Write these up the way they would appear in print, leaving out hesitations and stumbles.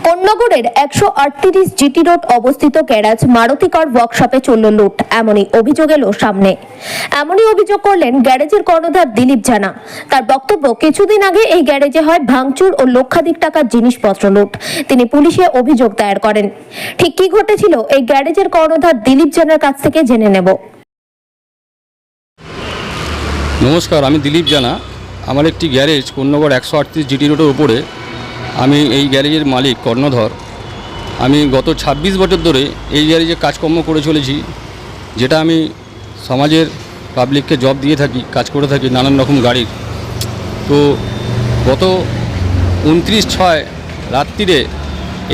কোন্নগরের 138 GT road অবস্থিত garage Maruti কার ওয়ার্কশপে চলল লুট, এমনই অভিযোগ এলো সামনে। এমনই অভিযোগ করলেন গ্যারেজের কর্ণধার দিলীপ জানা। তার বক্তব্য, কিছুদিন আগে এই গ্যারেজে হয় ভাঙচুর ও লক্ষাধিক টাকার জিনিসপত্র লুট। তিনি পুলিশে অভিযোগ দায়ের করেন। ঠিক কি ঘটেছিল এই গ্যারেজের কর্ণধার দিলীপ জানার কাছ থেকে জেনে নেব। নমস্কার, আমি দিলীপ জানা। আমার একটি গ্যারেজ কোন্নগর 138 জিটি রোডের উপরে। আমি এই গ্যারেজের মালিক, কর্ণধর। আমি গত 26 বছর ধরে এই গ্যারেজে কাজকর্ম করে চলেছি, যেটা আমি সমাজের পাবলিককে জব দিয়ে থাকি, কাজ করে থাকি নানান রকম গাড়ির। তো গত 29/6 রাত্রিরে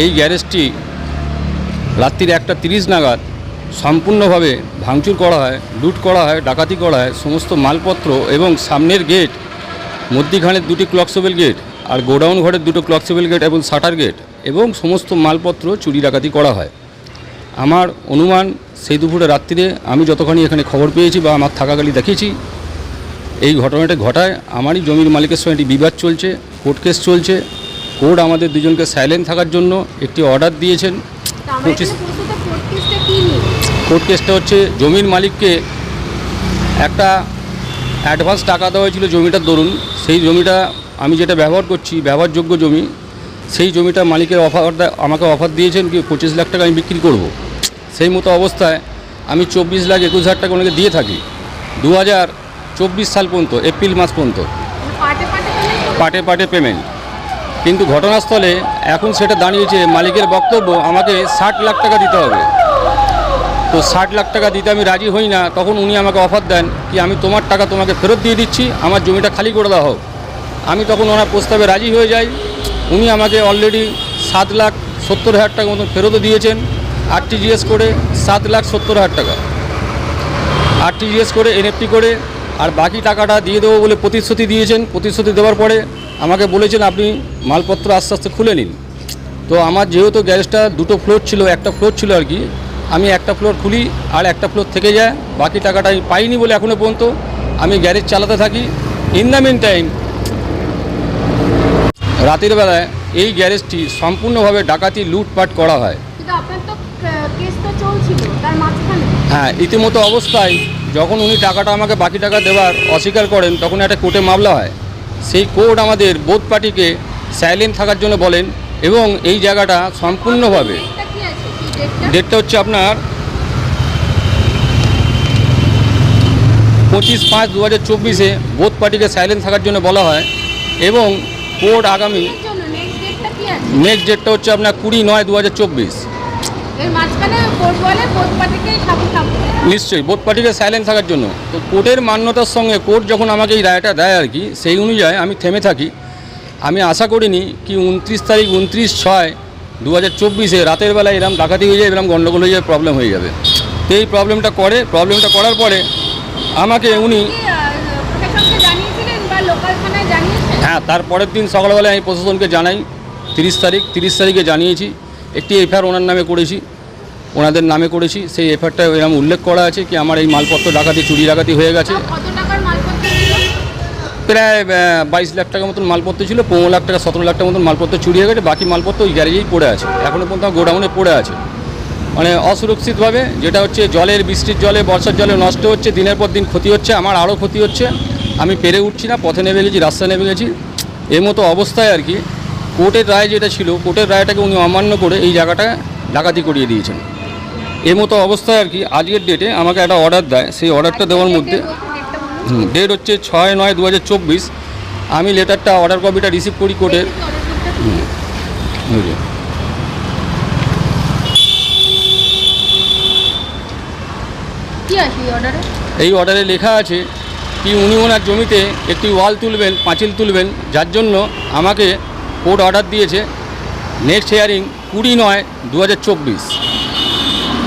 এই গ্যারেজটি রাত্রির 1:30 নাগাদ সম্পূর্ণভাবে ভাঙচুর করা হয়, লুট করা হয়, ডাকাতি করা হয়। সমস্ত মালপত্র এবং সামনের গেট, মধ্যিখানের 2টি ক্লকসেবল গেট আর গোডাউন ঘরের 2টো ক্লকসেবল গেট এবং শাটার গেট এবং সমস্ত মালপত্র চুরি ডাকাতি করা হয়। আমার অনুমান, সেই দুপুরে রাত্রিরে আমি যতখানি এখানে খবর পেয়েছি বা আমার থাকাকালী দেখেছি, এই ঘটনাটা ঘটায়। আমারই জমির মালিকের সঙ্গে একটি বিবাদ চলছে, কোর্ট কেস চলছে। কোর্ট আমাদের দুজনকে সাইলেন্ট থাকার জন্য একটি অর্ডার দিয়েছেন। কোর্ট কেসটা হচ্ছে, জমির মালিককে একটা অ্যাডভান্স টাকা দেওয়া হয়েছিল জমিটার দরুন। সেই জমিটা আমি যেটা ব্যবহার করছি, ব্যবহারযোগ্য জমি, সেই জমিটা মালিকের আমাকে অফার দিয়েছেন কি 25 লাখ টাকা আমি বিক্রি করব। সেই মতো অবস্থায় আমি 24,21,000 টাকা ওনাকে দিয়ে থাকি 2024 সাল পর্যন্ত, এপ্রিল মাস পর্যন্ত পাটে পাটে পেমেন্ট। কিন্তু ঘটনাস্থলে এখন সেটা দাঁড়িয়েছে, মালিকের বক্তব্য আমাকে 60 লাখ টাকা দিতে হবে। তো 60 লাখ টাকা দিতে আমি রাজি হই না। তখন উনি আমাকে অফার দেন কি আমি তোমার টাকা তোমাকে ফেরত দিয়ে দিচ্ছি, আমার জমিটা খালি করে দেওয়া হোক। আমি তখন ওনার প্রস্তাবে রাজি হয়ে যাই। উনি আমাকে অলরেডি 7,70,000 টাকা মতন ফেরতও দিয়েছেন, আরটিজিএস করে 7,70,000 টাকা আরটিজিএস করে এনএফটি করে, আর বাকি টাকাটা দিয়ে দেবো বলে প্রতিশ্রুতি দিয়েছেন। প্রতিশ্রুতি দেওয়ার পরে আমাকে বলেছেন আপনি মালপত্র আস্তে আস্তে খুলে নিন। তো আমার যেহেতু গ্যারেজটা 2টো ফ্লোর ছিল, একটা ফ্লোর ছিল আর কি, আমি একটা ফ্লোর খুলি আর একটা ফ্লোর থেকে যায়। বাকি টাকাটা আমি পাইনি বলে এখনও পর্যন্ত আমি গ্যারেজ চালাতে থাকি। ইন দ্য মিন টাইম রাতের বেলায় এই গ্যারেজটি সম্পূর্ণভাবে ডাকাতি, লুটপাট করা হয়। হ্যাঁ, ইতিমধ্যে অবস্থায় যখন উনি টাকাটা আমাকে বাকি টাকা দেওয়ার অস্বীকার করেন, তখন একটা কোর্টে মামলা হয়। সেই কোর্ট আমাদের বোথ পার্টিকে সাইলেন্ট থাকার জন্য বলেন এবং এই জায়গাটা সম্পূর্ণভাবে, ডেটটা হচ্ছে আপনার 25/5/2024 বোথ পার্টিকে সাইলেন্ট থাকার জন্য বলা হয়। এবং কোর্ট আগামী নেক্সট ডেটটা হচ্ছে আপনার 20/9/2024। নিশ্চয়ই বোথ পার্টিকে সাইলেন্ট থাকার জন্য। তো কোর্টের মান্যতার সঙ্গে কোর্ট যখন আমাকে এই রায়টা দেয় আর কি, সেই অনুযায়ী আমি থেমে থাকি। আমি আশা করিনি কি 29/6/2024 রাতের বেলায় এরকম ডাকাতি হয়ে যায়, এরকম গণ্ডগোল হয়ে যায়, প্রবলেম হয়ে যাবে। তো এই প্রবলেমটা করার পরে আমাকে উনি, হ্যাঁ, তারপরের দিন সকালবেলায় আমি প্রশাসনকে জানাই। 30 তারিখে জানিয়েছি। একটি এফআইআর ওনার নামে করেছি, ওনাদের নামে করেছি। সেই এফআইআরটা এরকম উল্লেখ করা আছে কি আমার এই মালপত্র ডাকাতি, চুরি ডাকাতি হয়ে গেছে। প্রায় 22 লাখ টাকার মতন মালপত্র ছিল, 15 লাখ টাকা 17 লাখ টাকার মতন মালপত্র চুরি হয়ে গেছে। বাকি মালপত্র ওই গ্যারেজেই পড়ে আছে, এখনও পর্যন্ত গোডাউনে পড়ে আছে, মানে অসুরক্ষিতভাবে। যেটা হচ্ছে জলের, বৃষ্টির জলে, বর্ষার জলে নষ্ট হচ্ছে, দিনের পর দিন ক্ষতি হচ্ছে, আমার আরও ক্ষতি হচ্ছে। আমি পেরে উঠছি না, পথে নেমে গেছি, রাস্তায় নেমে গেছি। এর মতো অবস্থায় আর কি কোর্টের রায় যেটা ছিল, কোর্টের রায়টাকে উনি অমান্য করে এই জায়গাটা ডাকাতি করিয়ে দিয়েছেন। এর মতো অবস্থায় আর কি আজকের ডেটে আমাকে একটা অর্ডার দেয়। সেই অর্ডারটা দেওয়ার মধ্যে ডেট হচ্ছে 6/9/2024। আমি লেটারটা, অর্ডার কপিটা রিসিভ করি কোর্টের। এই অর্ডারে লেখা আছে কি উনি ওনার জমিতে একটি ওয়াল তুলবেন, পাঁচিল তুলবেন, যার জন্য আমাকে কোর্ট অর্ডার দিয়েছে। Next hearing 20/9/2024।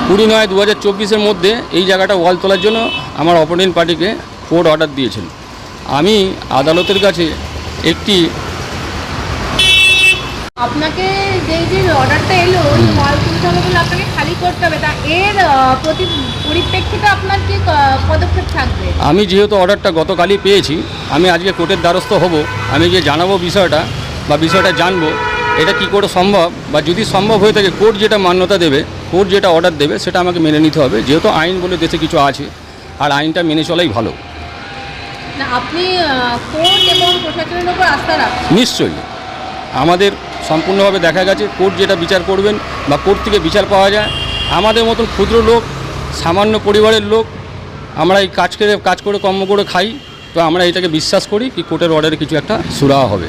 20/9/2024 মধ্যে এই জায়গাটা ওয়াল তোলার জন্য আমার অপোনেন্ট পার্টিকে কোর্ট অর্ডার দিয়েছেন। আমি আদালতের কাছে একটি, আপনাকে যে অর্ডারটা এলো ওয়াল তুলতে হবে বলে আপনাকে খালি করতে হবে, তা এর পরিপ্রেক্ষিতে আপনার কি পদক্ষেপ থাকবে? আমি যেহেতু অর্ডারটা গতকালই পেয়েছি, আমি আজকে কোর্টের দ্বারস্থ হব। আমি যে জানাবো বিষয়টা বা বিষয়টা জানবো এটা কি করে সম্ভব, বা যদি সম্ভব হয়ে থাকে কোর্ট যেটা মান্যতা দেবে, কোর্ট যেটা অর্ডার দেবে সেটা আমাকে মেনে নিতে হবে, যেহেতু আইন বলে দেশে কিছু আছে, আর আইনটা মেনে চলাই ভালো। না আপনি কোর্ট এবং প্রশাসনের উপর আস্থা রাখেন? নিশ্চয়ই আমাদের সম্পূর্ণভাবে দেখা গেছে কোর্ট যেটা বিচার করবেন বা কোর্ট থেকে বিচার পাওয়া যায়। আমাদের মতন ক্ষুদ্র লোক, সামান্য পরিবারের লোক, আমরা এই কাজ করে কর্ম করে খাই, তো আমরা এটাকে বিশ্বাস করি কি কোর্টের অর্ডারে কিছু একটা সুরাহা হবে।